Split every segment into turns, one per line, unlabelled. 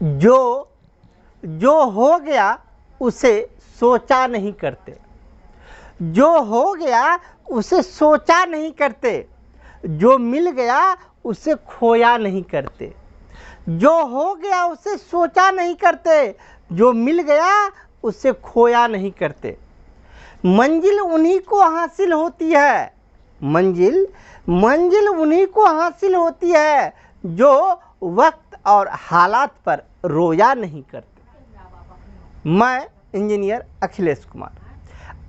जो जो हो गया उसे सोचा नहीं करते, जो हो गया उसे सोचा नहीं करते, जो मिल गया उसे खोया नहीं करते, जो हो गया उसे सोचा नहीं करते, जो मिल गया उसे खोया नहीं करते। मंजिल उन्हीं को हासिल होती है, मंजिल मंजिल उन्हीं को हासिल होती है जो वक्त और हालात पर रोया नहीं करते। मैं इंजीनियर अखिलेश कुमार।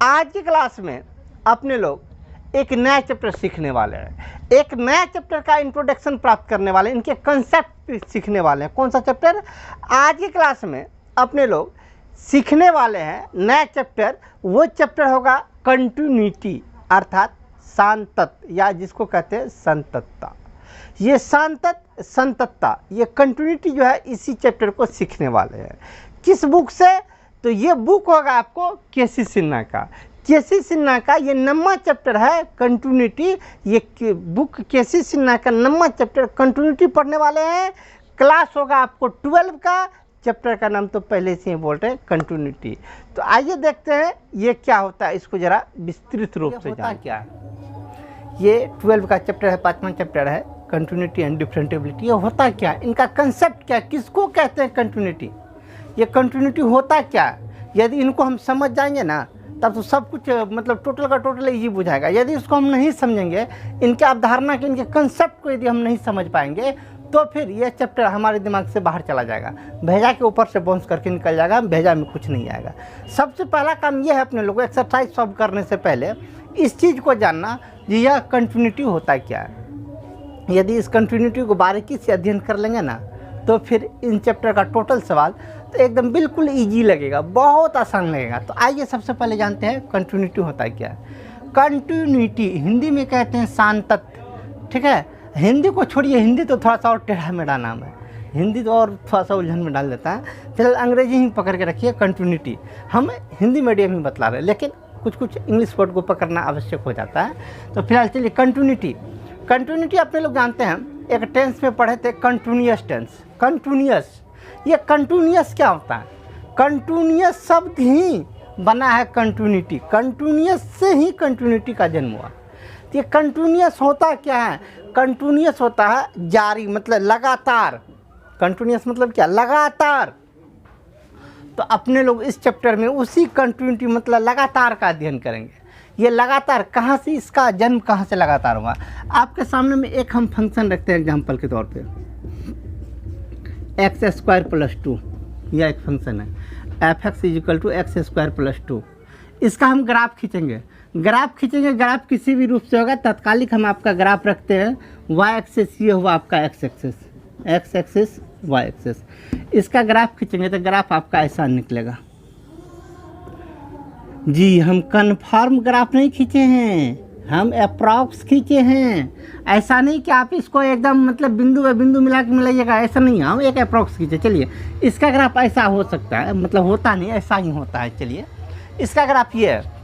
आज की क्लास में अपने लोग एक नया चैप्टर सीखने वाले हैं, एक नया चैप्टर का इंट्रोडक्शन प्राप्त करने वाले हैं, इनके कंसेप्ट सीखने वाले हैं। कौन सा चैप्टर? आज की क्लास में अपने लोग सीखने वाले हैं नया चैप्टर। वो चैप्टर होगा कंटिन्यूटी अर्थात सांतत्व, या जिसको कहते हैं संततता। ये संततता ये कंटिन्यूटी जो है इसी चैप्टर को सीखने वाले हैं। किस बुक से? तो ये बुक होगा आपको केसी सिन्हा का। केसी सिन्हा का ये 9वां चैप्टर है कंटिन्यूटी। ये बुक केसी सिन्हा का 9वां चैप्टर कंटिन्यूटी पढ़ने वाले हैं। क्लास होगा आपको 12 का। चैप्टर का नाम तो पहले से ही बोल रहे हैं कंटिन्यूटी। तो आइए देखते हैं ये क्या होता है, इसको जरा विस्तृत रूप से जान। क्या है ये 12 का चैप्टर है, 5वां चैप्टर है कंटिन्यूटी एंड डिफरेंटेबिलिटी। ये होता क्या है, इनका कंसेप्ट क्या है, किसको कहते हैं कंटिन्यूटी, ये कंटिन्यूटी होता क्या है। यदि इनको हम समझ जाएंगे ना तब तो सब कुछ मतलब टोटल का टोटल इजी बुझाएगा। यदि इसको हम नहीं समझेंगे, इनके अवधारणा के इनके कंसेप्ट को यदि हम नहीं समझ पाएंगे तो फिर यह चैप्टर हमारे दिमाग से बाहर चला जाएगा, भेजा के ऊपर से बाउंस करके निकल जाएगा, भेजा में कुछ नहीं आएगा। सबसे पहला काम यह है अपने लोगों को एक्सरसाइज सॉल्व करने से पहले इस चीज़ को जानना कि यह कंटिन्यूटी होता क्या है। यदि इस कंटिन्यूटी को बारीकी से अध्ययन कर लेंगे ना तो फिर इन चैप्टर का टोटल सवाल तो एकदम बिल्कुल इजी लगेगा, बहुत आसान लगेगा। तो आइए सबसे पहले जानते हैं कंटिन्यूटी होता है क्या है। कंटिन्यूटी हिंदी में कहते हैं सांतत्व, ठीक है। हिंदी को छोड़िए, हिंदी तो थोड़ा सा और टेढ़ा मेढ़ा नाम है, हिंदी तो और थोड़ा सा उलझन में डाल देता है। फिलहाल अंग्रेजी ही पकड़ के रखिए कंटिन्यूटी। हम हिंदी मीडियम ही बतला रहे हैं लेकिन कुछ कुछ इंग्लिश वर्ड को पकड़ना आवश्यक हो जाता है। तो फिलहाल चलिए कंटिन्यूटी। कंटिन्यूटी अपने लोग जानते हैं, एक टेंस में पढ़े थे कंटिन्यूअस टेंस। कंटिन्यूअस, ये कंटिन्यूअस क्या होता है? कंटिन्यूअस शब्द ही बना है कंटिन्यूटी, कंटिन्यूअस से ही कंटिन्यूटी का जन्म हुआ। तो ये कंटिन्यूअस होता क्या है? कंटिन्यूअस होता है जारी, मतलब लगातार। कंटिन्यूअस मतलब क्या? लगातार। तो अपने लोग इस चैप्टर में उसी कंटिन्यूटी मतलब लगातार का अध्ययन करेंगे। ये लगातार कहाँ से, इसका जन्म कहाँ से लगातार हुआ। आपके सामने में एक हम फंक्शन रखते हैं एग्जाम्पल के तौर पे, x² + 2, यह एक फंक्शन है f(x) = x² + 2। इसका हम ग्राफ खींचेंगे। ग्राफ किसी भी रूप से होगा। तत्कालिक हम आपका ग्राफ रखते हैं y एक्सिस, ये हुआ आपका x एक्सिस y एक्सिस। इसका ग्राफ खींचेंगे तो ग्राफ आपका ऐसा निकलेगा। जी हम कन्फर्म ग्राफ नहीं खींचे हैं, हम अप्रॉक्स खींचे हैं। ऐसा नहीं कि आप इसको एकदम मतलब बिंदु व बिंदु मिला के मिलाइएगा, ऐसा नहीं है, हम एक अप्रॉक्स खींचे। चलिए इसका ग्राफ ऐसा हो सकता है, मतलब होता नहीं, ऐसा ही होता है। चलिए इसका ग्राफ ये है।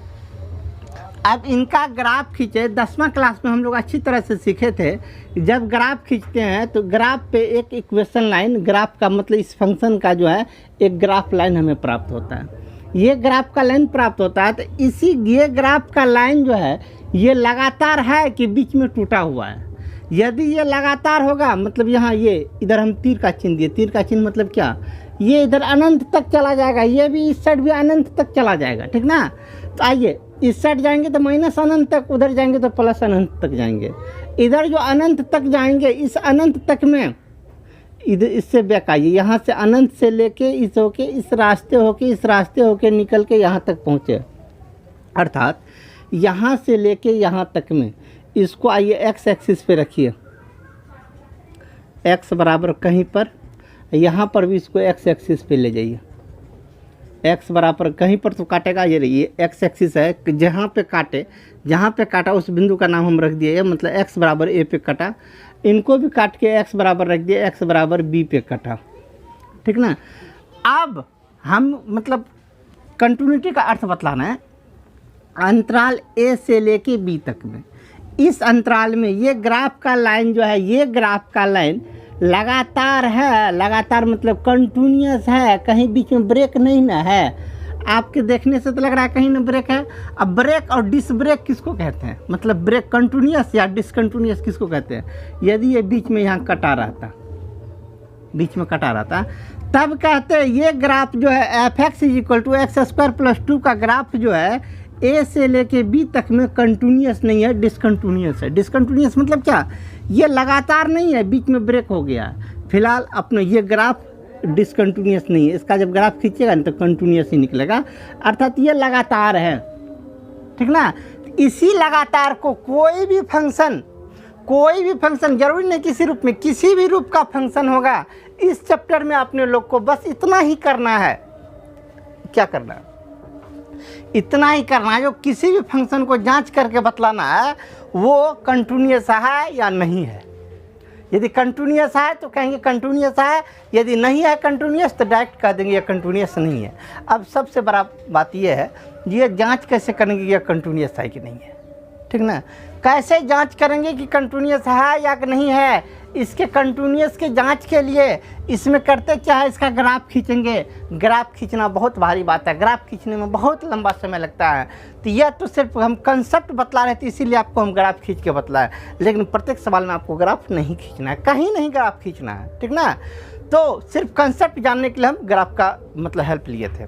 अब इनका ग्राफ खींचे, 10वां क्लास में हम लोग अच्छी तरह से सीखे थे। जब ग्राफ खींचते हैं तो ग्राफ पे एक इक्वेशन लाइन, ग्राफ का मतलब इस फंक्शन का जो है एक ग्राफ लाइन हमें प्राप्त होता है। ये ग्राफ का लाइन प्राप्त होता है तो ये ग्राफ का लाइन जो है ये लगातार है कि बीच में टूटा हुआ है। यदि ये लगातार होगा मतलब यहाँ ये इधर हम तीर का चिन्ह दिए, तीर का चिन्ह मतलब क्या, ये इधर अनंत तक चला जाएगा, ये भी इस साइड भी अनंत तक चला जाएगा, ठीक ना। तो आइए इस साइड जाएंगे तो माइनस अनंत तक, उधर जाएंगे तो प्लस अनंत तक जाएंगे। इधर जो अनंत तक जाएंगे, इस अनंत तक में इधर इससे बैक आइए, यहाँ से अनंत से लेके इस होके इस रास्ते होके निकल के यहाँ तक पहुँचे। अर्थात यहाँ से लेके यहाँ तक में इसको आइए एक्स एक्सिस पे रखिए, एक्स बराबर कहीं पर, यहाँ पर भी इसको एक्स एक्सिस पे ले जाइए। एक्स बराबर कहीं पर तो काटेगा, ये रहिए एक्स एक्सिस है, जहाँ पे काटा उस बिंदु का नाम हम रख दिए, मतलब एक्स बराबर ए पे काटा। इनको भी काट के एक्स बराबर रख दिए, एक्स बराबर बी पे काटा, ठीक ना। अब हम मतलब कंटिन्यूटी का अर्थ बतलाना है। अंतराल ए से लेके बी तक में, इस अंतराल में ये ग्राफ का लाइन जो है, ये ग्राफ का लाइन लगातार है, लगातार मतलब कंटिन्यूअस है, कहीं बीच में ब्रेक नहीं ना है। आपके देखने से तो लग रहा है कहीं ना ब्रेक है। अब ब्रेक और डिस ब्रेक किसको कहते हैं, मतलब ब्रेक कंटिन्यूअस या डिसकंटिन्यूअस किसको कहते हैं? यदि ये बीच में यहाँ कटा रहता, बीच में कटा रहता, तब कहते हैं ये ग्राफ जो है f x is equal to x square plus 2 का ग्राफ जो है ए से लेके बी तक में कंटिन्यूअस नहीं है, डिसकंटिन्यूअस है। डिसकंटिन्यूअस मतलब क्या, ये लगातार नहीं है, बीच में ब्रेक हो गया। फिलहाल अपना ये ग्राफ डिसकंटिन्यूअस नहीं है, इसका जब ग्राफ खींचेगा ना तो कंटिन्यूअस ही निकलेगा, अर्थात ये लगातार है, ठीक ना। इसी लगातार को कोई भी फंक्शन जरूरी नहीं किसी रूप में, किसी भी रूप का फंक्शन होगा, इस चैप्टर में अपने लोग को बस इतना ही करना है। क्या करना है? इतना ही करना है, जो किसी भी फंक्शन को जांच करके बतलाना है वो कंटिन्यूअस है या नहीं है। यदि कंटिन्यूअस है तो कहेंगे कंटिन्यूअस है, यदि नहीं है कंटिन्यूअस तो डायरेक्ट कह देंगे ये कंटिन्यूअस नहीं है। अब सबसे बड़ा बात ये है, ये जांच कैसे करेंगे ये कंटिन्यूअस है कि नहीं है, ठीक ना। कैसे जांच करेंगे कि कंटिन्यूअस है या नहीं है? इसके कंटिन्यूअस के जांच के लिए इसमें करते क्या है, इसका ग्राफ खींचेंगे। ग्राफ खींचना बहुत भारी बात है, ग्राफ खींचने में बहुत लंबा समय लगता है। तो यह तो सिर्फ हम कंसेप्ट बतला रहे थे, इसीलिए आपको हम ग्राफ खींच के बतलाए, लेकिन प्रत्येक सवाल में आपको ग्राफ नहीं खींचना है, कहीं नहीं ग्राफ खींचना है, ठीक ना। तो सिर्फ कंसेप्ट जानने के लिए हम ग्राफ का मतलब हेल्प लिए थे।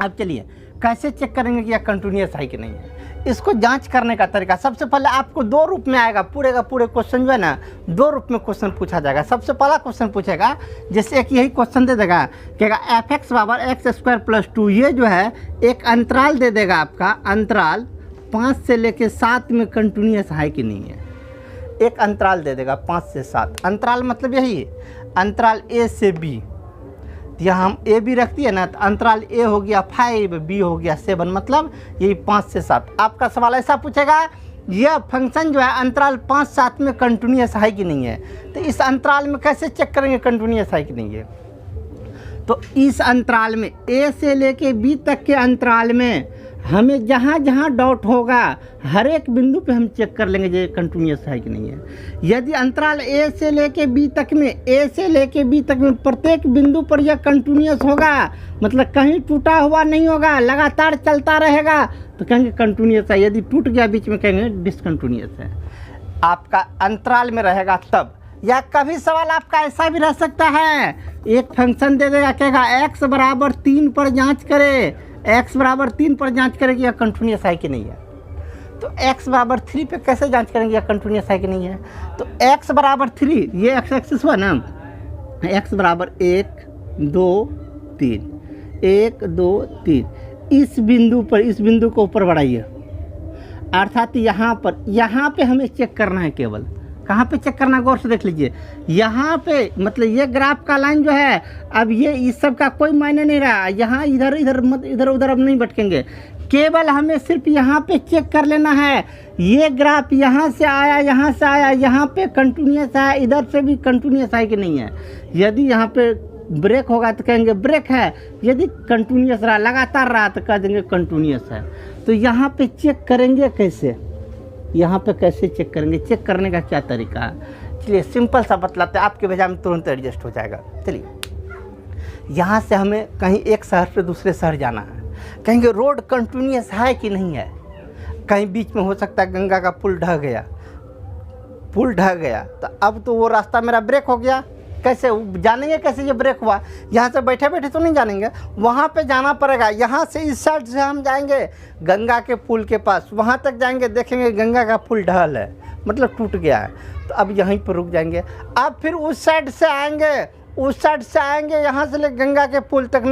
अब चलिए कैसे चेक करेंगे कि यह कंटिन्यूअस है कि नहीं है। इसको जांच करने का तरीका, सबसे पहले आपको दो रूप में आएगा, पूरे का पूरे क्वेश्चन जो है ना दो रूप में क्वेश्चन पूछा जाएगा। सबसे पहला क्वेश्चन पूछेगा, जैसे एक यही क्वेश्चन दे देगा, कहेगा एफ एक्स बराबर एक्स स्क्वायर प्लस 2, ये जो है एक अंतराल दे देगा आपका, अंतराल 5 से लेके 7 में कंटिन्यूअस है कि नहीं है। एक अंतराल दे देगा 5 से 7, अंतराल मतलब यही है, अंतराल ए से बी। यहाँ हम ए बी रखती है ना, तो अंतराल ए हो गया 5, बी हो गया 7, मतलब यही 5 से 7। आपका सवाल ऐसा पूछेगा, यह फंक्शन जो है अंतराल 5-7 में कंटिन्यूअस है कि नहीं है। तो इस अंतराल में कैसे चेक करेंगे कंटिन्यूअस है कि नहीं है? तो इस अंतराल में ए से लेके बी तक के अंतराल में हमें जहाँ जहाँ डाउट होगा हर एक बिंदु पे हम चेक कर लेंगे ये कंटिन्यूअस है कि नहीं है। यदि अंतराल ए से लेके बी तक में प्रत्येक बिंदु पर यह कंटिन्यूअस होगा, मतलब कहीं टूटा हुआ नहीं होगा, लगातार चलता रहेगा, तो कहेंगे कंटिन्यूअस है। यदि टूट गया बीच में कहेंगे डिसकंटिन्यूअस है। आपका अंतराल में रहेगा तब। या कभी सवाल आपका ऐसा भी रह सकता है, एक फंक्शन दे देगा, कहेगा x बराबर 3 पर जांच करे, x बराबर 3 पर जांच करेगी या कंटिन्यूअस है कि नहीं है। तो x बराबर 3 पे कैसे जांच करेंगे या कंटिन्यूअस है कि नहीं है। तो x बराबर 3, ये x एक्सिस हुआ ना, x बराबर 1 2 3, 1 2 3, इस बिंदु को ऊपर बढ़ाइए, अर्थात यहाँ पे हमें चेक करना है। केवल कहाँ पे चेक करना, गौर से देख लीजिए, यहाँ पे मतलब ये ग्राफ का लाइन जो है, अब ये इस सब का कोई मायने नहीं रहा, यहाँ इधर उधर अब नहीं भटकेंगे, केवल हमें सिर्फ यहाँ पे चेक कर लेना है। ये ग्राफ यहाँ से आया, यहाँ पे कंटिन्यूअस है, इधर से भी कंटिन्यूअस है कि नहीं है। यदि यहाँ पे ब्रेक होगा तो कहेंगे ब्रेक है, यदि कंटिन्यूअस रहा, लगातार रहा, तो कह देंगे कंटिन्यूअस है। तो यहाँ पे चेक करेंगे कैसे, यहाँ पे कैसे चेक करेंगे, चेक करने का क्या तरीका है। चलिए सिंपल सा बतलाते हैं, आपके वजह में तुरंत एडजस्ट हो जाएगा। चलिए यहाँ से हमें कहीं एक शहर से दूसरे शहर जाना है, कहेंगे रोड कंटिन्यूअस है कि नहीं है। कहीं बीच में हो सकता है गंगा का पुल ढह गया, तो अब तो वो रास्ता मेरा ब्रेक हो गया, कैसे जानेंगे, कैसे ये ब्रेक हुआ। यहाँ से बैठे बैठे तो नहीं जानेंगे, वहाँ पे जाना पड़ेगा। यहाँ से इस साइड से हम जाएंगे गंगा के पुल के पास, वहाँ तक जाएंगे, देखेंगे गंगा का पुल ढल है, मतलब टूट गया है, तो अब यहीं पर रुक जाएंगे। अब फिर उस साइड से आएंगे, यहाँ से ले गंगा के पुल तक,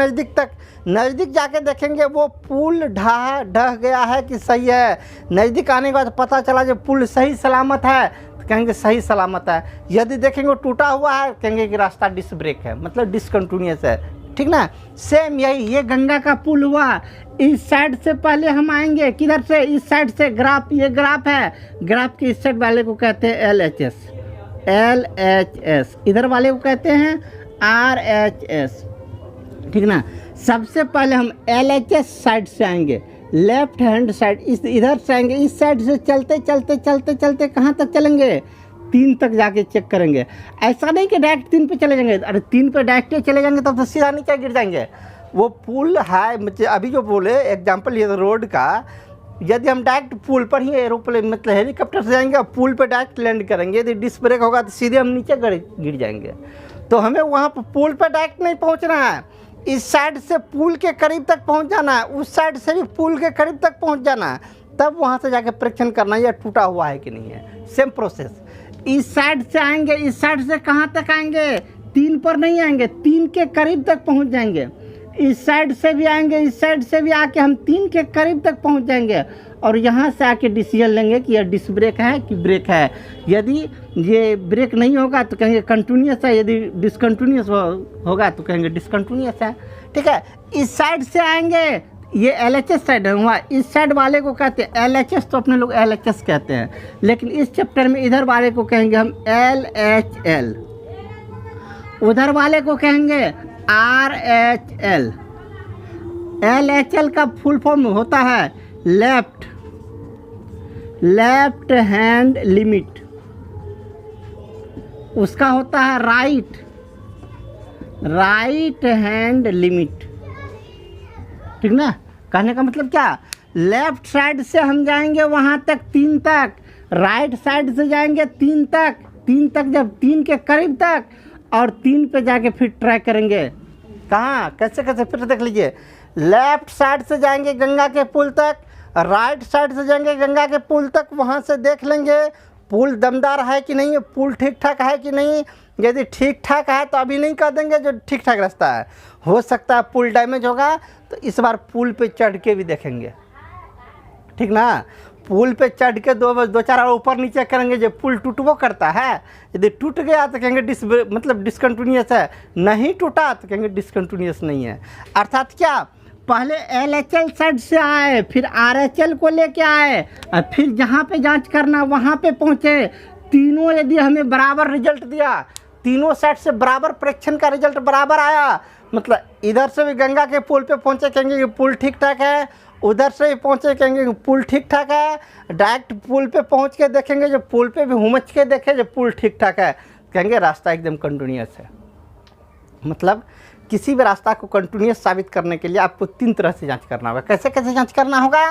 नज़दीक जाके देखेंगे वो पुल ढह गया है कि सही है। नज़दीक आने के बाद पता चला जो पुल सही सलामत है, तो कहेंगे सही सलामत है। यदि देखेंगे टूटा हुआ है, कहेंगे कि रास्ता डिस ब्रेक है, मतलब डिसकंटिन्यूअस है, ठीक ना। सेम यही, ये गंगा का पुल हुआ, इस साइड से पहले हम आएंगे, किधर से, इस साइड से। ये ग्राफ है, ग्राफ के इस साइड वाले को कहते हैं LHS, इधर वाले को कहते हैं RHS, ठीक ना। सबसे पहले हम LHS साइड से आएंगे, लेफ्ट हैंड साइड, इधर से आएंगे, इस साइड से चलते कहाँ तक चलेंगे, 3 तक जाके चेक करेंगे। ऐसा नहीं कि डायरेक्ट 3 पे चले जाएंगे, अरे 3 पे डायरेक्ट चले जाएंगे तब तो सीधा नीचे गिर जाएंगे। वो पुल है, मतलब अभी जो बोले एग्जाम्पल ये रोड का, यदि हम डायरेक्ट पुल पर ही एरोप्लेन मतलब हेलीकॉप्टर से जाएंगे और पुल पर डायरेक्ट लैंड करेंगे, यदि डिस्क ब्रेक होगा तो सीधे हम नीचे गिर जाएंगे। तो हमें वहाँ पर पुल पर डायरेक्ट नहीं पहुँचना है, इस साइड से पुल के करीब तक पहुँच जाना है, उस साइड से भी पुल के करीब तक पहुँच जाना है, तब वहाँ से जाके परीक्षण करना है या टूटा हुआ है कि नहीं है। सेम प्रोसेस, इस साइड से आएंगे, इस साइड से कहाँ तक आएंगे, 3 पर नहीं आएंगे, 3 के करीब तक पहुँच जाएंगे। इस साइड से भी आएंगे, इस साइड से भी आके हम 3 के करीब तक पहुंच जाएंगे और यहाँ से आके डिसीजन लेंगे कि यह डिस्क ब्रेक है कि ब्रेक है। यदि ये ब्रेक नहीं होगा तो कहेंगे कंटिन्यूस है, यदि डिसकंटिन्यूस होगा तो कहेंगे डिसकंटिन्यूस है। ठीक है, इस साइड से आएंगे, ये LHS साइड हुआ, इस साइड वाले को कहते हैं LHS, तो अपने लोग LHS कहते हैं, लेकिन इस चैप्टर में इधर वाले को कहेंगे हम LHL, उधर वाले को कहेंगे RHL। LHL का फुल फॉर्म होता है लेफ्ट हैंड लिमिट, उसका होता है राइट हैंड लिमिट। ठीक ना, कहने का मतलब क्या, लेफ्ट साइड से हम जाएंगे वहाँ तक 3 तक, राइट साइड से जाएंगे 3 तक, जब 3 के करीब तक और 3 पे जाके फिर ट्राई करेंगे। कहाँ कैसे फिर देख लीजिए, लेफ्ट साइड से जाएंगे गंगा के पुल तक, राइट साइड से जाएंगे गंगा के पुल तक, वहाँ से देख लेंगे पुल दमदार है कि नहीं, पुल ठीक ठाक है कि नहीं। यदि ठीक ठाक है तो अभी नहीं कह देंगे जो ठीक ठाक रास्ता है, हो सकता है पुल डैमेज होगा, तो इस बार पुल पे चढ़ के भी देखेंगे। ठीक ना, पुल पे चढ़ के 2-4 बार ऊपर नीचे करेंगे, जो पुल टूटबो करता है, यदि टूट गया तो कहेंगे मतलब डिसकंटिन्यूस है, नहीं टूटा तो कहेंगे डिसकंटिन्यूस नहीं है। अर्थात क्या, पहले LHL साइड से आए, फिर RHL को लेके आए और फिर जहाँ पे जांच करना वहाँ पे पहुँचे, तीनों यदि हमें बराबर रिजल्ट दिया, तीनों साइड से बराबर परीक्षण का रिजल्ट बराबर आया, मतलब इधर से भी गंगा के पुल पे पहुँचे कहेंगे कि पुल ठीक ठाक है, उधर से ही पहुँचे कहेंगे पुल ठीक ठाक है, डायरेक्ट पुल पे पहुँच के देखेंगे, जो पुल पे भी हुमच के देखें जो पुल ठीक ठाक है, कहेंगे रास्ता एकदम कंटिन्यूस है। मतलब किसी भी रास्ता को कंटिन्यूस साबित करने के लिए आपको 3 तरह से जांच करना होगा। कैसे जांच करना होगा,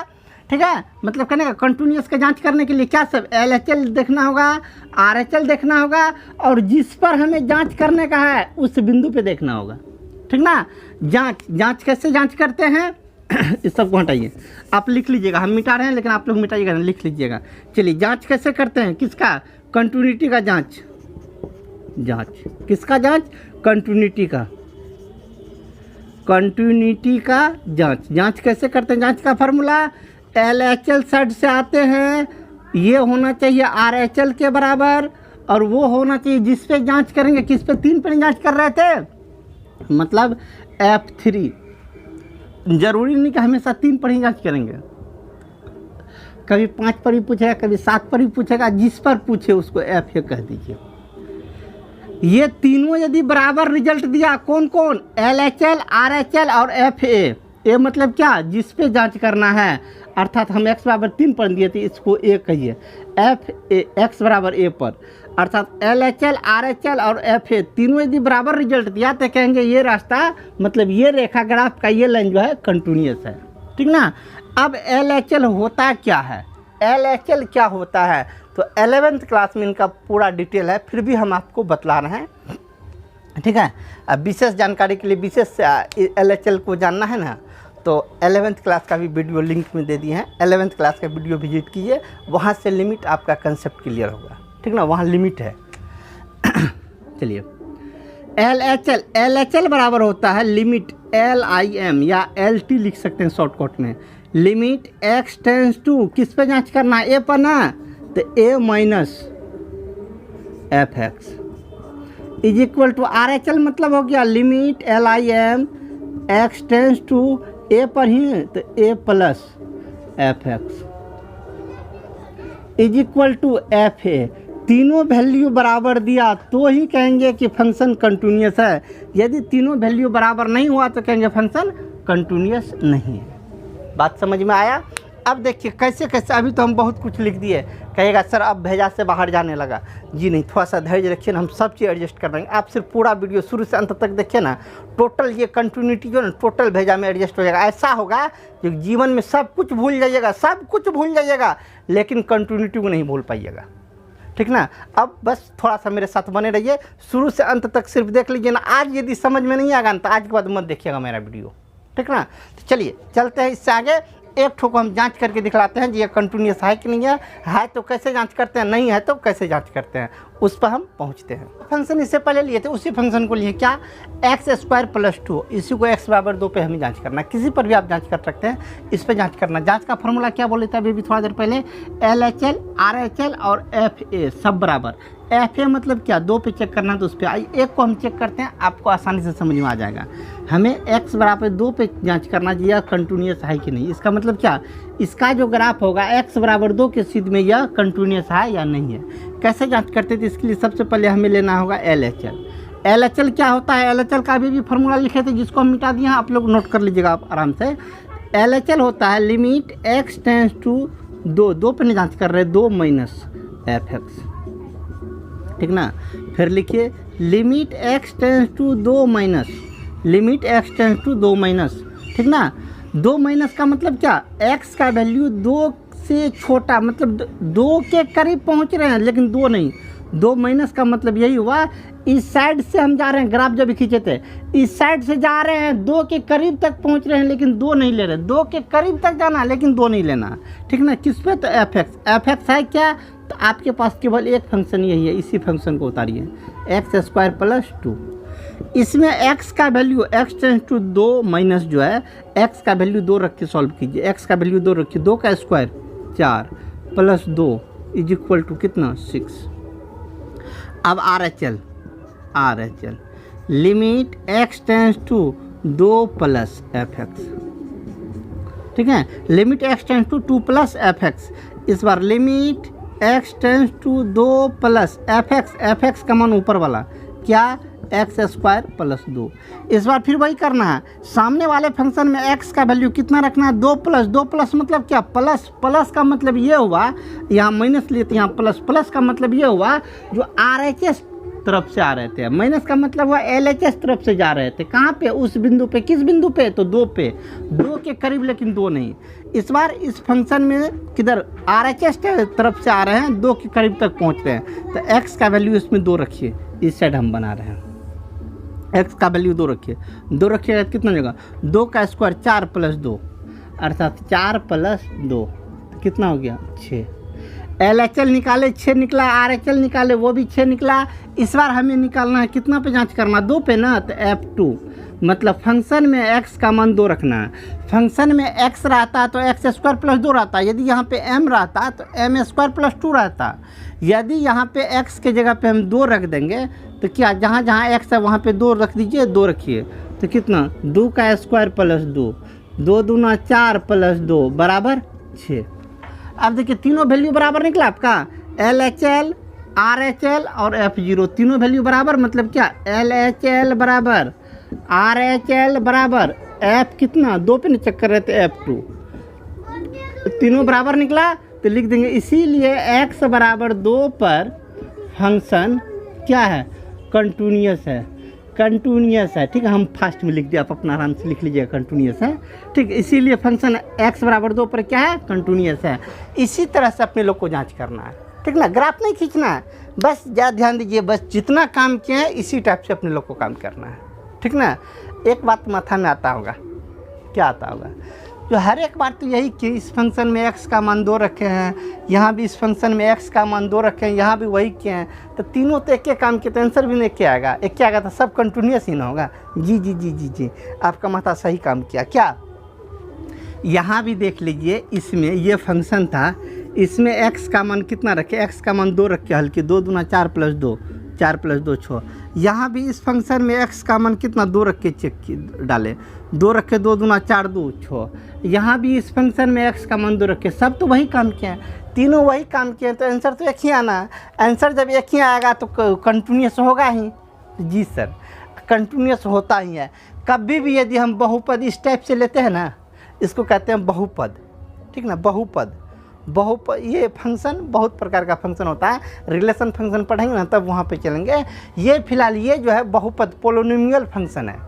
ठीक है, मतलब कहने का कंटिन्यूस का जांच करने के लिए क्या सब, LHL देखना होगा, RHL देखना होगा, और जिस पर हमें जांच करने का है उस बिंदु पे देखना होगा। ठीक ना, जांच कैसे जांच करते हैं इस सब को हटाइए, आप लिख लीजिएगा, हम मिटा रहे हैं लेकिन आप लोग मिटाइएगा, लिख लीजिएगा। चलिए, जांच कैसे करते हैं, किसका, कंटिन्यूटी का जांच किसका जांच, कंटिन्यूटी का जांच कैसे करते हैं, जांच का फार्मूला, LHL साइड से आते हैं, ये होना चाहिए RHL के बराबर, और वो होना चाहिए जिस पे जांच करेंगे, किस पे, 3 पे जांच कर रहे थे, मतलब F3। जरूरी नहीं कि हमेशा 3 पर ही जांच करेंगे, कभी 5 पर भी पूछेगा, कभी 7 पर भी पूछेगा, जिस पर पूछे उसको F कह दीजिए। ये तीनों यदि बराबर रिजल्ट दिया, कौन कौन, LHL, RHL और FA। ए मतलब क्या, जिस पे जांच करना है, अर्थात हम x बराबर 3 पर दिए थे, इसको A कहिए, FA x बराबर A पर, अर्थात LHL, RHL और FA तीनों यदि बराबर रिजल्ट दिया तो कहेंगे ये रास्ता, मतलब ये रेखा ग्राफ का ये लाइन जो है कंटिन्यूस है। ठीक ना, अब LHL होता क्या है, LHL क्या होता है, तो 11th क्लास में इनका पूरा डिटेल है, फिर भी हम आपको बतला रहे हैं। ठीक है, अब विशेष जानकारी के लिए विशेष LHL को जानना है ना, तो 11th क्लास का भी वीडियो लिंक में दे दिए हैं, 11th क्लास का वीडियो विजिट कीजिए, वहाँ से लिमिट आपका कंसेप्ट क्लियर होगा। ठीक ना, वहाँ लिमिट है। चलिए, LHL बराबर होता है लिमिट LIM या LT लिख सकते हैं शॉर्टकट में, लिमिट x टेंस टू, किस पे जांच करना है, A पर ना, तो A minus FX is equal to RHL, मतलब हो गया limit LIM x tends to A पर ही, तो A plus FX is equal to FA। तीनों वैल्यू बराबर दिया तो ही कहेंगे कि फंक्शन कंटिन्यूस है, यदि तीनों वैल्यू बराबर नहीं हुआ तो कहेंगे फंक्शन कंटिन्यूस नहीं है। बात समझ में आया। अब देखिए कैसे कैसे, अभी तो हम बहुत कुछ लिख दिए। कहेगा सर अब भेजा से बाहर जाने लगा। जी नहीं, थोड़ा सा धैर्य रखिए ना, हम सब चीज़ एडजस्ट कर देंगे। आप सिर्फ पूरा वीडियो शुरू से अंत तक देखिए ना, टोटल ये कंटिन्यूटी जो ना टोटल भेजा में एडजस्ट हो जाएगा। ऐसा होगा कि जीवन में सब कुछ भूल जाइएगा, सब कुछ भूल जाइएगा, लेकिन कंटिन्यूटी को नहीं भूल पाइएगा। ठीक ना। अब बस थोड़ा सा मेरे साथ बने रहिए, शुरू से अंत तक सिर्फ देख लीजिए ना। आज यदि समझ में नहीं आएगा तो आज के बाद मत देखिएगा मेरा वीडियो, ठीक ना। तो चलिए चलते हैं इससे आगे। एक ठो को हम जांच करके दिखलाते हैं जी ये कंटिन्यूस है कि नहीं है तो कैसे जांच करते हैं, नहीं है तो कैसे जांच करते हैं, उस पर हम पहुंचते हैं। फंक्शन इससे पहले लिए थे, उसी फंक्शन को लिए क्या, x² + 2, इसी को x = 2 पे हमें जांच करना। किसी पर भी आप जांच कर सकते हैं, इस पर जांच करना। जांच का फॉर्मूला क्या बोले थे अभी भी थोड़ा देर पहले, LHL RHL और FA सब बराबर। FA मतलब क्या, 2 पे चेक करना, तो उस पर एक को हम चेक करते हैं, आपको आसानी से समझ में आ जाएगा। हमें x = 2 पे जांच करना चाहिए कंटिन्यूस है कि नहीं। इसका मतलब क्या, इसका जो ग्राफ होगा x = 2 के सिद्ध में यह कंटिन्यूस है या नहीं है। कैसे जांच करते थे, इसके लिए सबसे पहले हमें लेना होगा LHL। LHL क्या होता है, LHL का अभी भी फॉर्मूला लिखे थे जिसको हम मिटा दिए हैं, आप लोग नोट कर लीजिएगा आप आराम से। LHL होता है लिमिट x टेंड्स टू 2 पे नहीं जांच कर रहे, 2 - fx, ठीक ना। फिर लिखिए limit x tends to 2 - limit x tends to 2 - ठीक ना। 2 का मतलब क्या, x का वैल्यू 2 से छोटा, मतलब 2 के करीब पहुंच रहे हैं लेकिन 2 नहीं। 2 का मतलब यही हुआ, इस साइड से हम जा रहे हैं, ग्राफ जब खींचे थे इस साइड से जा रहे हैं, 2 के करीब तक पहुंच रहे हैं लेकिन 2 नहीं ले रहे। 2 के करीब तक जाना है लेकिन 2 नहीं लेना, ठीक ना। किस पे, तो fx है क्या, तो आपके पास केवल एक फंक्शन यही है, इसी फंक्शन को उतारिए, x² + 2। इसमें x का वैल्यू x टेंड्स टू 2 जो है, x का वैल्यू 2 रख के सॉल्व कीजिए। x का वैल्यू 2 रखिए, 2 का स्क्वायर 4 + 2 = कितना, 6। अब RHL limit x tends to 2 + fx, ठीक है। Limit x tends to 2 + fx। इस बार limit x tends to 2 + fx का मान ऊपर वाला क्या, x² + 2। इस बार फिर वही करना है, सामने वाले फंक्शन में x का वैल्यू कितना रखना है, 2 + मतलब क्या, प्लस का मतलब ये हुआ, यहाँ माइनस लिए थे, यहाँ प्लस का मतलब ये हुआ जो RHS तरफ से आ रहे थे, माइनस का मतलब हुआ LHS तरफ से जा रहे थे। कहाँ पे, उस बिंदु पे, किस बिंदु पे, तो 2 पे, 2 के करीब लेकिन 2 नहीं। इस बार इस फंक्शन में किधर, RHS तरफ से आ रहे हैं, 2 के करीब तक पहुँच रहे हैं, तो x का वैल्यू इसमें 2 रखिए, इस साइड हम बना रहे हैं, x का वैल्यू 2 रखिए। 2 रखिएगा तो कितना जगह, 2 का स्क्वायर 4 + 2 अर्थात 4 + 2 कितना हो गया, 6। LHL निकाले 6 निकला, RHL निकाले वो भी 6 निकला। इस बार हमें निकालना है कितना पे जांच करना, 2 पे ना, तो F2 मतलब फंक्शन में x का मान 2 रखना है। फंक्शन में x रहता तो x² + 2 रहता, यदि यहाँ पे m रहता तो m² + 2 रहता। यदि यहाँ पे x के जगह पे हम 2 रख देंगे तो क्या, जहाँ जहाँ x है वहाँ पे 2 रख दीजिए, 2 रखिए, तो कितना, 2 का स्क्वायर + 2, 2 दूना 4 + 2 बराबर 6। अब देखिए तीनों वैल्यू बराबर निकला आपका, LHL RHL और F0 तीनों वैल्यू बराबर, मतलब क्या, LHL बराबर RHL बराबर F कितना, 2 पे नहीं चेक कर रहे थे, F2 तीनों बराबर निकला, तो लिख देंगे इसीलिए x = 2 पर फंक्शन क्या है, कंटिन्यूस है, ठीक है। हम फास्ट में लिख दिया, आप अपना आराम से लिख लीजिएगा, कंटिन्यूस है, ठीक। इसीलिए फंक्शन x = 2 पर क्या है, कंटिन्यूस है। इसी तरह से अपने लोग को जांच करना है, ठीक ना। ग्राफ नहीं खींचना है, बस ज़्यादा ध्यान दीजिए, बस जितना काम किए हैं इसी टाइप से अपने लोग को काम करना है, ठीक ना। एक बात माथा में आता होगा, क्या आता होगा, जो हर एक बार तो यही कि इस फंक्शन में x का मान 2 रखे हैं, यहाँ भी इस फंक्शन में x का मान 2 रखे हैं, यहाँ भी वही किए हैं, तो तीनों तो एक काम किए, तो आंसर भी नहीं क्या आएगा, एक क्या आएगा, तो सब कंटिन्यूस ही ना होगा। जी आपका माथा सही काम किया। क्या, यहाँ भी देख लीजिए, इसमें ये फंक्शन था, इसमें x का मान कितना रखे, x का मान 2 रखे, हल्के 2 दूना 4 + 2, 4 + 2 6। यहाँ भी इस फंक्शन में x का मान कितना, 2 रख के डाले, 2 रखे, 2 दूना 4 2 6। यहाँ भी इस फंक्शन में x का मान 2 रखे, सब तो वही काम किए हैं, तीनों वही काम किए हैं, तो आंसर तो एक ही आना है। आंसर जब एक ही आएगा तो कंटिन्यूस होगा ही। जी सर, कंटिन्यूस होता ही है। कभी भी यदि हम बहुपद इस टाइप से लेते हैं ना, इसको कहते हैं बहुपद, ठीक ना। बहुपद ये फंक्शन बहुत प्रकार का फंक्शन होता है, रिलेशन फंक्शन पढ़ेंगे ना तब वहाँ पे चलेंगे। ये फिलहाल ये जो है बहुपद पोलिनोमियल फंक्शन है।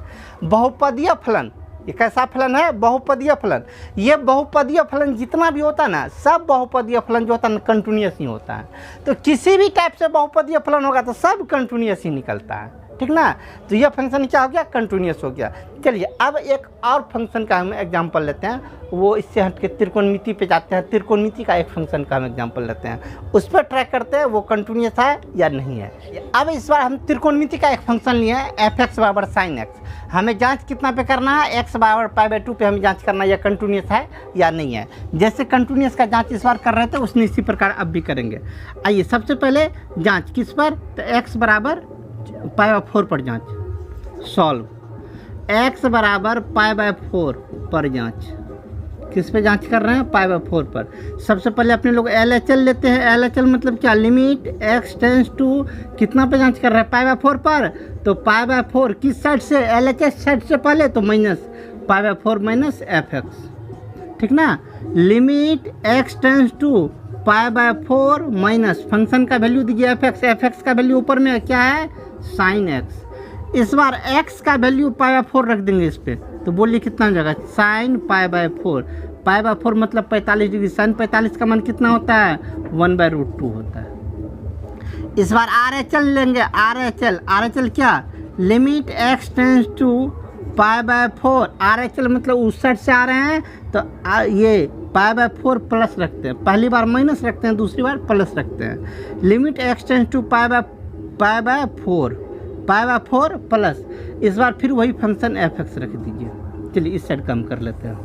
बहुपदीय फलन ये कैसा फलन है? बहुपदीय फलन। ये बहुपदीय फलन जितना भी होता है ना, सब बहुपदीय फलन जो होता है ना कंटिन्यूअस ही होता है। तो किसी भी टाइप से बहुपदीय फलन होगा तो सब कंटिन्यूअस ही निकलता है, ठीक ना। तो यह फंक्शन क्या हो गया? कंटिन्यूअस हो गया। चलिए अब एक और फंक्शन का हम एग्जांपल लेते हैं, वो इससे हट के त्रिकोणमिति पे जाते हैं। त्रिकोणमिति का एक फंक्शन का हम एग्जांपल लेते हैं, उस पर ट्रैक करते हैं वो कंटिन्यूअस है या नहीं है। अब इस बार हम त्रिकोणमिति का एक फंक्शन लिए हैं f(x) बराबर sin x। हमें जांच कितना पे करना है? x बराबर π/2 पे हमें जांच करना है या कंटिन्यूअस है या नहीं है। जैसे कंटिन्यूअस का जांच इस बार कर रहे थे उसने इसी प्रकार अब भी करेंगे। आइए सबसे पहले जांच किस पर? तो x बराबर π/4 पर जांच। सॉल्व x बराबर π/4 पर जांच। किस पे जांच कर रहे हैं? π/4 पर। सबसे पहले अपने लोग LHL लेते हैं। LHL मतलब क्या? लिमिट x टेंस टू कितना पे जांच कर रहे हैं? π/4 पर। तो π/4 किस साइड से? LHS साइड से पहले, तो माइनस π/4 माइनस fx, ठीक ना। Limit x tends to π/4 minus function का वैल्यू दीजिए fx का वैल्यू ऊपर में क्या है? sin x। इस बार x का वैल्यू π/4 रख देंगे इस पे, तो बोलिए कितना हो जाएगा? sin π/4। π/4 मतलब 45 डिग्री। sin 45 का मान कितना होता है? 1/√2 होता है। इस बार RHL लेंगे। RHL क्या? Limit x tends to π/4। RHL मतलब उस साइड से आ रहे हैं तो ये π/4 प्लस रखते हैं। पहली बार माइनस रखते हैं, दूसरी बार प्लस रखते हैं। Limit x tends to π/4 plus. इस बार फिर वही फंक्शन fx रख दीजिए। चलिए इस साइड कम कर लेते हैं।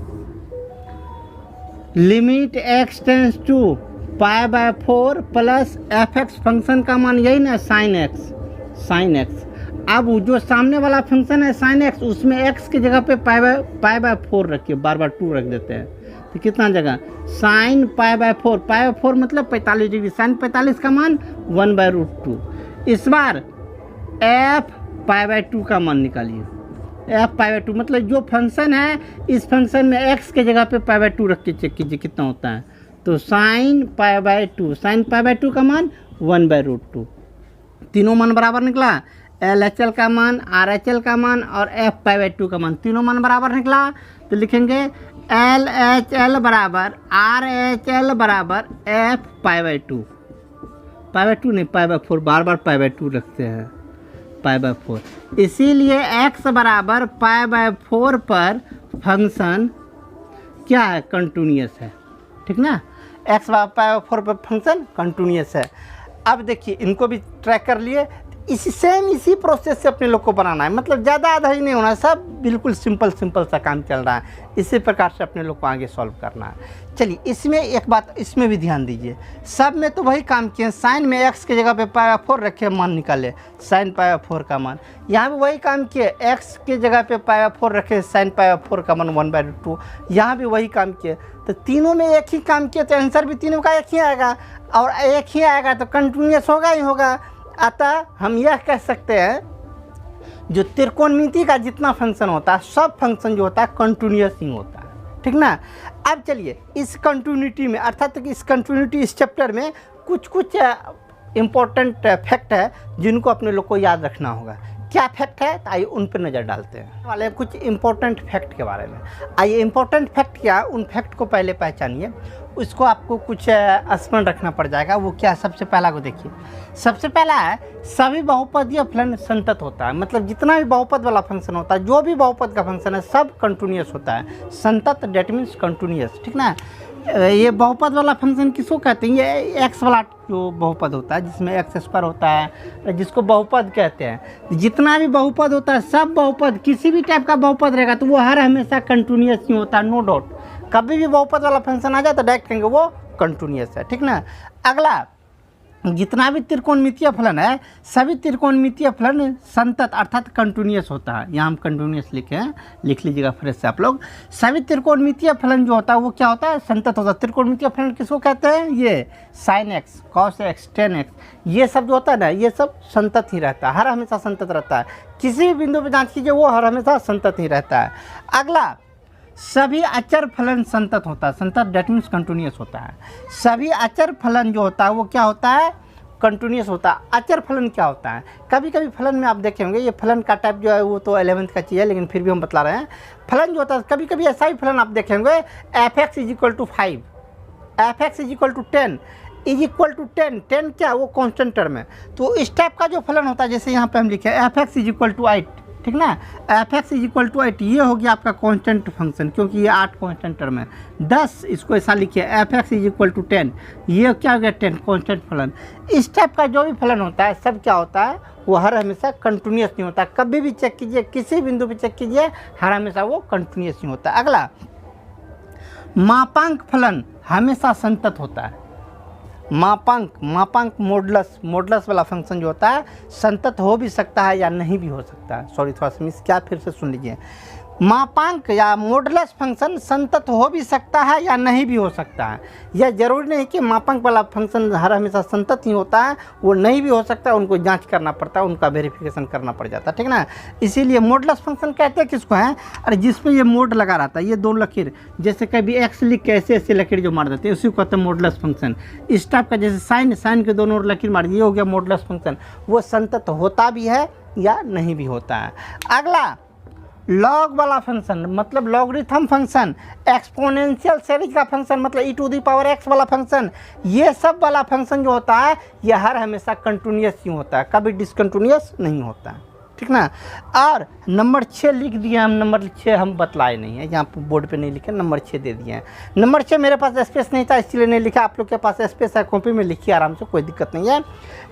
Limit x tends to π/4 plus fx function का मान यही ना sin x। अब जो सामने वाला फंक्शन है sin x, उसमें x की जगह पे π/4 रखिए, बार 2 रख देते हैं। तो कितना जगह? sin π/4 मतलब 45 डिग्री। sin 45 का मान 1/√2। इस बार f π/2 का मान निकालिए। f π/2 मतलब जो फंक्शन है इस फंक्शन में x के जगह पे π/2 रख के चेक कीजिए कितना होता है। तो sin π/2 का मान 1/√2। तीनों मान बराबर निकला। LHL का मान, RHL का मान और f π/2 का मान, तीनों मान बराबर निकला। तो लिखेंगे LHL बराबर RHL बराबर f π/2 नहीं π/4, बार π/2 रखते हैं। π/4 इसीलिए x बराबर π/4 पर फंक्शन क्या है? कंटिन्यूअस है, ठीक ना। x बराबर π/4 पर फंक्शन कंटिन्यूअस है। अब देखिए इनको भी ट्रैक कर लिए। इसी प्रोसेस से अपने लोग को बनाना है, मतलब ज़्यादा आधा ही नहीं होना है, सब बिल्कुल सिंपल सा काम चल रहा है। इसी प्रकार से अपने लोग को आगे सॉल्व करना है। चलिए इसमें एक बात इसमें भी ध्यान दीजिए, सब में तो वही काम किए। साइन में x की जगह पे π/4 रखे, मान निकाले साइन π/4 का मान। यहाँ भी वही काम किए, x की जगह पे π/4 रखे, साइन π/4 का मान 1/√2। यहाँ भी वही काम किए। तो तीनों में एक ही काम किए तो आंसर भी तीनों का एक ही आएगा, और एक ही आएगा तो कंटिन्यूअस होगा ही होगा। अतः हम यह कह सकते हैं जो त्रिकोणमिति का जितना फंक्शन होता है, सब फंक्शन जो होता है कंटिन्यूअस ही होता है, ठीक ना। अब चलिए इस कंटिन्यूटी में, अर्थात इस कंटिन्यूटी इस चैप्टर में कुछ इम्पोर्टेंट फैक्ट है जिनको अपने लोग को याद रखना होगा। क्या फैक्ट है? तो आइए उन पर नज़र डालते हैं वाले कुछ इम्पोर्टेंट फैक्ट के बारे में। आइए इम्पोर्टेंट फैक्ट क्या, उन फैक्ट को पहले पहचानिए, उसको आपको कुछ स्मरण रखना पड़ जाएगा। वो क्या? सबसे पहला को देखिए। सबसे पहला है सभी बहुपदीय फलन संतत होता है, मतलब जितना भी बहुपद वाला फंक्शन होता है, जो भी बहुपद का फंक्शन है सब कंटिन्यूअस होता है। संतत डेट मीन्स कंटिन्यूअस, ठीक ना। ये बहुपद वाला फंक्शन किसको कहते हैं? ये x वाला जो बहुपद होता है जिसमें x स्क्वायर होता है, जिसको बहुपद कहते हैं। जितना भी बहुपद होता है, सब बहुपद किसी भी टाइप का बहुपद रहेगा तो वो हर हमेशा कंटिन्यूअस ही होता है, नो डाउट। कभी भी बहुपद वाला फंक्शन आ जाए तो डायरेक्ट कहेंगे वो कंटिन्यूअस है, ठीक ना। अगला, जितना भी त्रिकोणमितीय फलन है सभी त्रिकोणमितीय फलन संतत अर्थात कंटिन्यूअस होता है। यहाँ हम कंटिन्यूअस लिखे हैं, लिख लीजिएगा फिर से आप लोग। सभी त्रिकोणमितीय फलन जो होता है वो क्या होता है? संतत होता है। त्रिकोणमितीय फलन किसको कहते हैं? ये sin x, cos x, tan x, ये सब जो होता है ना, ये सब संतत ही रहता है, हर हमेशा संतत रहता है। किसी भी बिंदु पर जांच कीजिए वो हर हमेशा संतत ही रहता है। अगला, सभी अचर फलन संतत होता है। संतत डेट मीन्स कंटिन्यूस होता है। सभी अचर फलन जो होता है वो क्या होता है, कंटिन्यूस होता है। अचर फलन क्या होता है, कभी कभी फलन में आप देखे होंगे, ये फलन का टाइप जो है वो तो 11th का चीज़ है, लेकिन फिर भी हम बतला रहे हैं। फलन जो होता है कभी कभी ऐसा ही फलन आप देखे होंगे, f(x) = 5, f(x) = 10 =10। 10 क्या, वो कांस्टेंट टर्म है। तो इस टाइप का जो फलन होता है, जैसे यहाँ पे हम लिखे f(x) = 8, ठीक ना, f(x) = 8, ये हो गया आपका कांस्टेंट फंक्शन, क्योंकि ये 8 कांस्टेंट टर्म है। 10 इसको ऐसा लिखिए, f(x) = 10, ये क्या हो गया 10 कांस्टेंट फलन। इस टाइप का जो भी फलन होता है सब क्या होता है, वो हर हमेशा कंटिन्यूस नहीं होता। कभी भी चेक कीजिए, किसी बिंदु पे चेक कीजिए, हर हमेशा वो कंटिन्यूस नहीं होता। अगला, मापांक फलन हमेशा संतत होता है। मापांक मॉडुलस वाला फंक्शन जो होता है संतत हो भी सकता है या नहीं भी हो सकता है। सॉरी, थोड़ा सा मिस क्या, फिर से सुन लीजिए। मापांक या मॉडुलस फंक्शन संतत हो भी सकता है या नहीं भी हो सकता है। यह जरूरी नहीं कि मापांक वाला फंक्शन हर हमेशा संतत ही होता है, वो नहीं भी हो सकता है, उनको जांच करना पड़ता है, उनका वेरिफिकेशन करना पड़ जाता है, ठीक ना। इसीलिए मॉडुलस फंक्शन कहते हैं किसको है, अरे जिसमें ये मोड लगा रहता है, ये दो लकीर, जैसे कभी एक्स लिख के ऐसे ऐसे लकीर जो मार देते हैं, उसी को कहते हैं मॉडुलस फंक्शन। इस टाइप का जैसे साइन के दोनों लकीर मार, ये हो गया मॉडुलस फंक्शन, वो संतत होता भी है या नहीं भी होता है। अगला, लॉग वाला फंक्शन मतलब लॉगरिथम फंक्शन, एक्सपोनेंशियल सीरीज का फंक्शन मतलब e⁻x वाला फंक्शन, ये सब वाला फंक्शन जो होता है ये हर हमेशा कंटिन्यूस ही होता है, कभी डिसकंटिन्यूस नहीं होता, ठीक ना। और नंबर 6 लिख दिए हम, नंबर 6 हम बतलाए नहीं है, यहाँ बोर्ड पे नहीं लिखे, नंबर 6 दे दिए हैं। नंबर 6 मेरे पास स्पेस नहीं था इसलिए नहीं लिखा, आप लोग के पास स्पेस है, कॉपी में लिखिए आराम से, कोई दिक्कत नहीं है।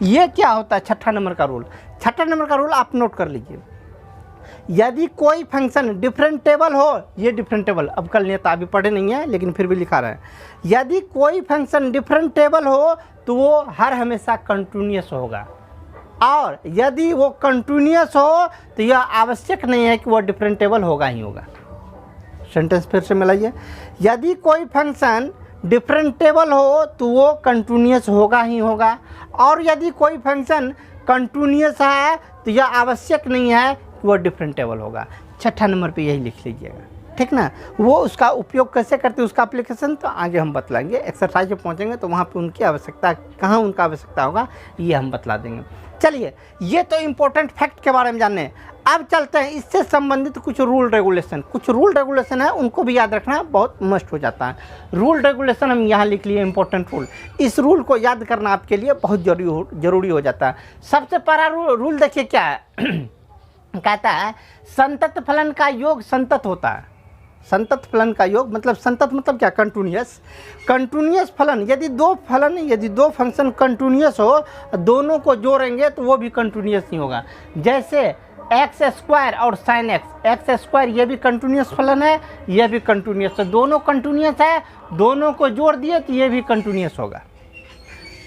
ये क्या होता है, 6ठा नंबर का रूल। 6ठा नंबर का रूल आप नोट कर लीजिए। यदि कोई फंक्शन डिफरेंटेबल हो, ये डिफरेंटेबल अब कल नेता अभी पढ़े नहीं है लेकिन फिर भी लिखा रहा है, यदि कोई फंक्शन डिफरेंटेबल हो तो वो हर हमेशा कंटिन्यूस होगा, और यदि वो कंटिन्यूस हो तो यह आवश्यक नहीं है कि वो डिफरेंटेबल होगा ही होगा। सेंटेंस फिर से मिलाइए, यदि कोई फंक्शन डिफरेंटेबल हो तो वो कंटिन्यूस होगा ही होगा, और यदि कोई फंक्शन कंटिन्यूस है तो यह आवश्यक नहीं है वो डिफरेंटेबल होगा। 6ठा नंबर पे यही लिख लीजिएगा, ठीक ना। वो उसका उपयोग कैसे करते हैं, उसका एप्लीकेशन तो आगे हम बतलाएंगे, एक्सरसाइज में पहुंचेंगे तो वहाँ पे उनकी आवश्यकता, कहाँ उनका आवश्यकता होगा ये हम बतला देंगे। चलिए, ये तो इम्पोर्टेंट फैक्ट के बारे में जानने। अब चलते हैं इससे संबंधित कुछ रूल रेगुलेशन है, उनको भी याद रखना बहुत मस्ट हो जाता है। रूल रेगुलेशन हम यहाँ लिख लिए, इंपॉर्टेंट रूल। इस रूल को याद करना आपके लिए बहुत जरूरी हो जाता है। सबसे पहला रूल देखिए क्या है, कहता है संतत फलन का योग संतत होता है। संतत फलन का योग मतलब, संतत मतलब क्या, कंटिन्यूस फलन। यदि दो फंक्शन कंटिन्यूस हो, दोनों को जोड़ेंगे तो वो भी कंटिन्यूस नहीं होगा। जैसे x² और sin x² ये भी कंटिन्यूस फलन है, ये भी कंटिन्यूस है, दोनों कंटिन्यूस है, दोनों को जोड़ दिए तो ये भी कंटिन्यूस होगा।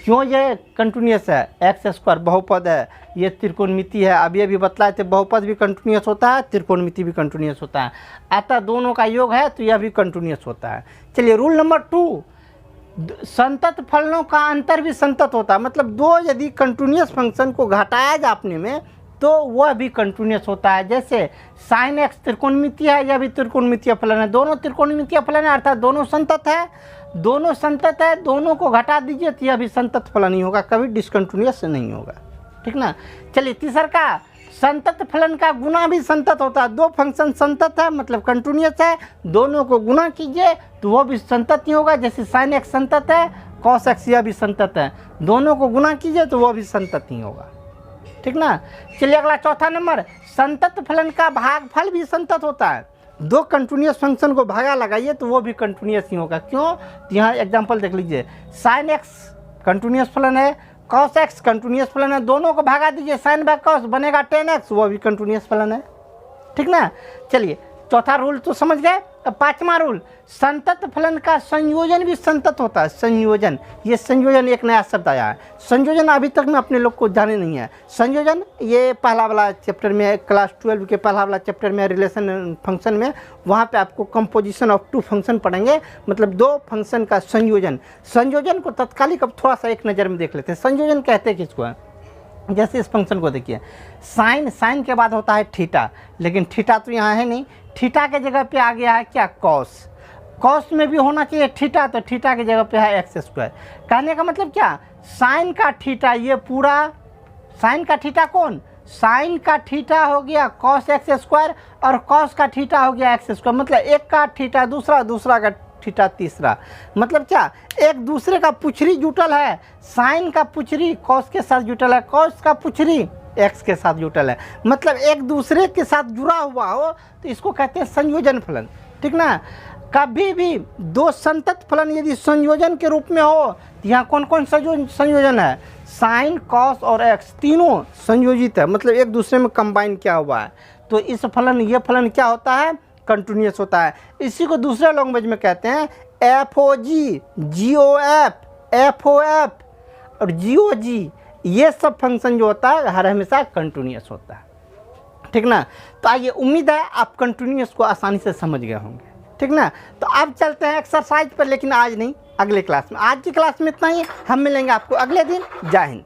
क्यों ये कंटिन्यूस है, x² बहुपद है, ये त्रिकोणमिति है, अब ये भी बतलाए थे बहुपद भी कंटिन्यूस होता है, त्रिकोणमिति भी कंटिन्यूस होता है, अतः दोनों का योग है तो यह भी कंटिन्यूस होता है। चलिए, रूल नंबर 2, संतत फलनों का अंतर भी संतत होता है, मतलब दो यदि कंटिन्यूस फंक्शन को घटाया जाए अपने में तो वह भी कंटिन्यूस होता है। जैसे sin x त्रिकोणमिति है, यह भी त्रिकोणमितीय फलन है, दोनों त्रिकोणमितीय फलन है, अर्थात दोनों संतत है, दोनों को घटा दीजिए तो यह भी संतत फलन ही होगा, कभी डिसकंटिन्यूस नहीं होगा, ठीक ना। चलिए, तीसरा का, संतत फलन का गुणा भी संतत होता है। दो फंक्शन संतत है मतलब कंटिन्यूस है, दोनों को गुणा कीजिए तो वो भी संतत ही होगा। जैसे sin x संतत है, cos x यह भी संतत है, दोनों को गुणा कीजिए तो वो भी संतत ही होगा, ठीक ना। चलिए, अगला चौथा नंबर, संतत फलन का भागफल भी संतत होता है। दो कंटिन्यूस फंक्शन को भागा लगाइए तो वो भी कंटिन्यूस ही होगा। क्यों, यहाँ एग्जांपल देख लीजिए, sin x कंटिन्यूस फलन है, cos x कंटिन्यूस फलन है, दोनों को भागा दीजिए, sin बाय cos बनेगा 10x, वो भी कंटिन्यूस फलन है, ठीक ना। चलिए, चौथा रूल तो समझ गए। अब पांचवा रूल, संतत फलन का संयोजन भी संतत होता है। संयोजन, ये संयोजन एक नया शब्द आया है। संयोजन अभी तक में अपने लोग को जाने नहीं है। संयोजन ये पहला वाला चैप्टर में, क्लास 12 के पहला वाला चैप्टर में, रिलेशन फंक्शन में, वहाँ पे आपको कंपोजिशन ऑफ टू फंक्शन पढ़ेंगे, मतलब दो फंक्शन का संयोजन। संयोजन को तत्कालिक अब थोड़ा सा एक नज़र में देख लेते हैं। संयोजन कहते हैं किसको है, जैसे इस फंक्शन को देखिए, साइन के बाद होता है थीटा, लेकिन थीटा तो यहाँ है नहीं, थीटा के जगह पे आ गया है क्या, कॉस। कॉस में भी होना चाहिए थीटा, तो थीटा की जगह पे है एक्स स्क्वायर। कहने का मतलब क्या, साइन का थीटा, ये पूरा साइन का थीटा कौन, साइन का थीटा हो गया कॉस एक्स स्क्वायर, और कॉस का थीटा हो गया एक्स स्क्वायर। मतलब एक का थीटा दूसरा, दूसरा का थीटा तीसरा। मतलब क्या, एक दूसरे का पुछरी जुटल है, साइन का पुछरी कॉस के साथ जुटल है, कॉस का पुछरी एक्स के साथ जुटल है। मतलब एक दूसरे के साथ जुड़ा हुआ हो तो इसको कहते हैं संयोजन फलन, ठीक ना। कभी भी दो संतत फलन यदि संयोजन के रूप में हो तो यहाँ कौन कौन सा जो संयोजन है, साइन कॉस और एक्स तीनों संयोजित है, मतलब एक दूसरे में कंबाइन किया हुआ है। तो इस फलन, ये फलन क्या होता है, कंटिन्यूअस होता है। इसी को दूसरे लैंग्वेज में कहते हैं F O G, G O F, F O F और जी ओ जी। ये सब फंक्शन जो होता है हर हमेशा कंटिन्यूअस होता है, ठीक ना। तो आइए, उम्मीद है आप कंटिन्यूअस को आसानी से समझ गए होंगे, ठीक ना। तो अब चलते हैं एक्सरसाइज पर, लेकिन आज नहीं, अगले क्लास में। आज की क्लास में इतना ही, हम मिलेंगे आपको अगले दिन। जय हिंद।